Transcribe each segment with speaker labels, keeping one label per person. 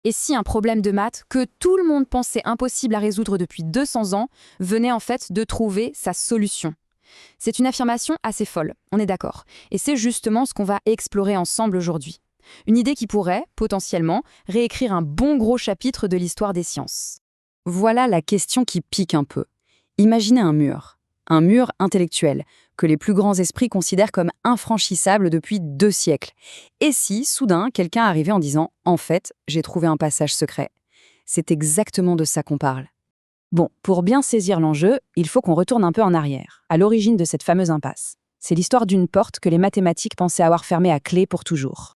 Speaker 1: Et si un problème de maths que tout le monde pensait impossible à résoudre depuis 200 ans venait en fait de trouver sa solution? C'est une affirmation assez folle, on est d'accord. Et c'est justement ce qu'on va explorer ensemble aujourd'hui. Une idée qui pourrait, potentiellement, réécrire un bon gros chapitre de l'histoire des sciences.
Speaker 2: Voilà la question qui pique un peu. Imaginez un mur intellectuel, que les plus grands esprits considèrent comme infranchissable depuis 2 siècles. Et si, soudain, quelqu'un arrivait en disant « En fait, j'ai trouvé un passage secret ». C'est exactement de ça qu'on parle. Bon, pour bien saisir l'enjeu, il faut qu'on retourne un peu en arrière, à l'origine de cette fameuse impasse. C'est l'histoire d'une porte que les mathématiques pensaient avoir fermée à clé pour toujours.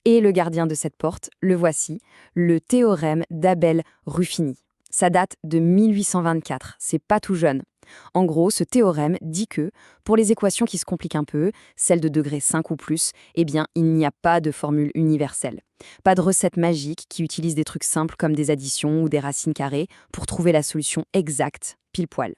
Speaker 2: Et le gardien de cette porte, le voici, le théorème d'Abel-Ruffini. Ça date de 1824, c'est pas tout jeune. En gros, ce théorème dit que, pour les équations qui se compliquent un peu, celles de degré 5 ou plus, eh bien, il n'y a pas de formule universelle. Pas de recette magique qui utilise des trucs simples comme des additions ou des racines carrées pour trouver la solution exacte, pile poil.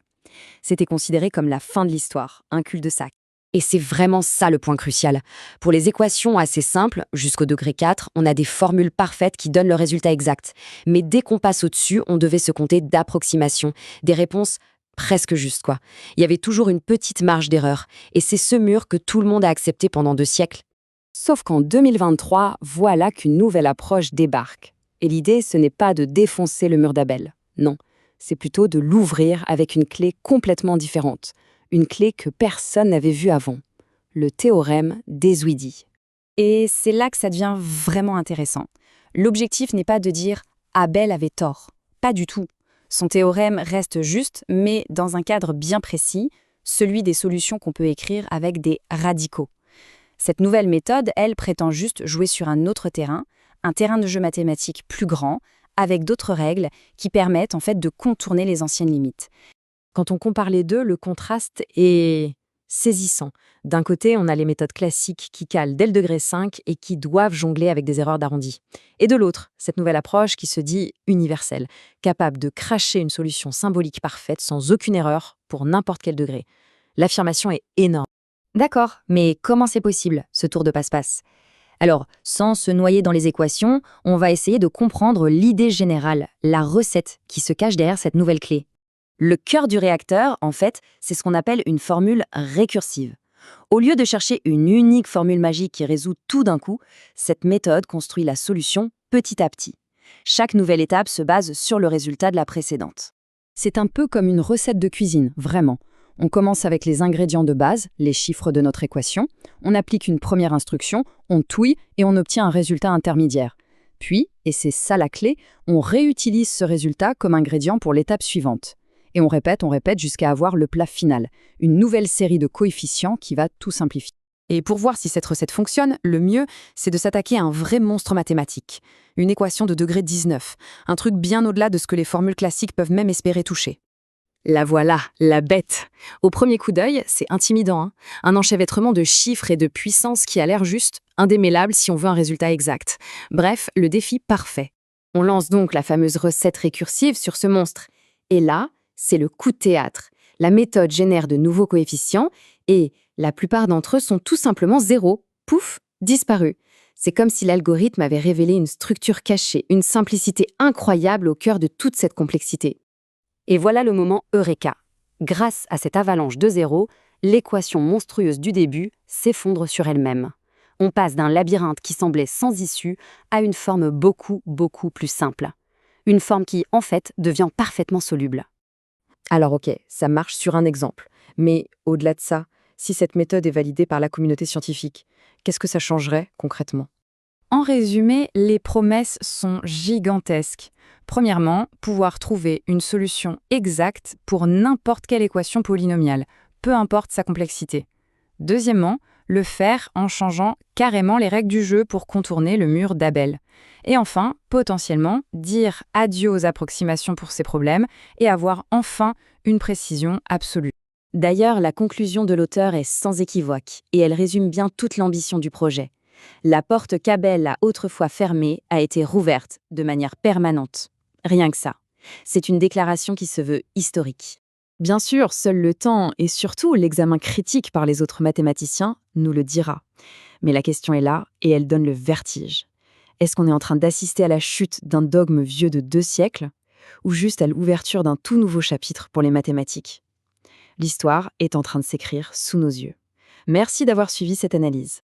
Speaker 2: C'était considéré comme la fin de l'histoire, un cul-de-sac. Et c'est vraiment ça le point crucial. Pour les équations assez simples, jusqu'au degré 4, on a des formules parfaites qui donnent le résultat exact. Mais dès qu'on passe au-dessus, on devait se compter d'approximations, des réponses presque justes, quoi. Il y avait toujours une petite marge d'erreur. Et c'est ce mur que tout le monde a accepté pendant 2 siècles. Sauf qu'en 2023, voilà qu'une nouvelle approche débarque. Et l'idée, ce n'est pas de défoncer le mur d'Abel. Non, c'est plutôt de l'ouvrir avec une clé complètement différente. Une clé que personne n'avait vue avant, le théorème d'Ezwidi. Et c'est là que ça devient vraiment intéressant. L'objectif n'est pas de dire « Abel avait tort », pas du tout. Son théorème reste juste, mais dans un cadre bien précis, celui des solutions qu'on peut écrire avec des radicaux. Cette nouvelle méthode, elle, prétend juste jouer sur un autre terrain, un terrain de jeu mathématique plus grand, avec d'autres règles qui permettent en fait de contourner les anciennes limites. Quand on compare les deux, le contraste est saisissant. D'un côté, on a les méthodes classiques qui calent dès le degré 5 et qui doivent jongler avec des erreurs d'arrondi. Et de l'autre, cette nouvelle approche qui se dit universelle, capable de cracher une solution symbolique parfaite sans aucune erreur pour n'importe quel degré. L'affirmation est énorme. D'accord, mais comment c'est possible, ce tour de passe-passe? Alors, sans se noyer dans les équations, on va essayer de comprendre l'idée générale, la recette qui se cache derrière cette nouvelle clé. Le cœur du réacteur, en fait, c'est ce qu'on appelle une formule récursive. Au lieu de chercher une unique formule magique qui résout tout d'un coup, cette méthode construit la solution petit à petit. Chaque nouvelle étape se base sur le résultat de la précédente. C'est un peu comme une recette de cuisine, vraiment. On commence avec les ingrédients de base, les chiffres de notre équation, on applique une première instruction, on touille et on obtient un résultat intermédiaire. Puis, et c'est ça la clé, on réutilise ce résultat comme ingrédient pour l'étape suivante. Et on répète jusqu'à avoir le plat final, une nouvelle série de coefficients qui va tout simplifier. Et pour voir si cette recette fonctionne, le mieux, c'est de s'attaquer à un vrai monstre mathématique, une équation de degré 19, un truc bien au-delà de ce que les formules classiques peuvent même espérer toucher. La voilà, la bête. Au premier coup d'œil, c'est intimidant, hein, un enchevêtrement de chiffres et de puissance qui a l'air juste indémêlable si on veut un résultat exact. Bref, le défi parfait. On lance donc la fameuse recette récursive sur ce monstre. Et là, c'est le coup de théâtre. La méthode génère de nouveaux coefficients et la plupart d'entre eux sont tout simplement zéro. Pouf, disparus. C'est comme si l'algorithme avait révélé une structure cachée, une simplicité incroyable au cœur de toute cette complexité. Et voilà le moment Eureka. Grâce à cette avalanche de zéros, l'équation monstrueuse du début s'effondre sur elle-même. On passe d'un labyrinthe qui semblait sans issue à une forme beaucoup plus simple. Une forme qui, en fait, devient parfaitement soluble. Alors ok, ça marche sur un exemple. Mais au-delà de ça, si cette méthode est validée par la communauté scientifique, qu'est-ce que ça changerait concrètement?
Speaker 1: En résumé, les promesses sont gigantesques. Premièrement, pouvoir trouver une solution exacte pour n'importe quelle équation polynomiale, peu importe sa complexité. Deuxièmement, le faire en changeant carrément les règles du jeu pour contourner le mur d'Abel. Et enfin, potentiellement, dire adieu aux approximations pour ces problèmes et avoir enfin une précision absolue.
Speaker 2: D'ailleurs, la conclusion de l'auteur est sans équivoque, et elle résume bien toute l'ambition du projet. La porte qu'Abel a autrefois fermée a été rouverte de manière permanente. Rien que ça. C'est une déclaration qui se veut historique. Bien sûr, seul le temps et surtout l'examen critique par les autres mathématiciens nous le dira. Mais la question est là et elle donne le vertige. Est-ce qu'on est en train d'assister à la chute d'un dogme vieux de 2 siècles ou juste à l'ouverture d'un tout nouveau chapitre pour les mathématiques? L'histoire est en train de s'écrire sous nos yeux. Merci d'avoir suivi cette analyse.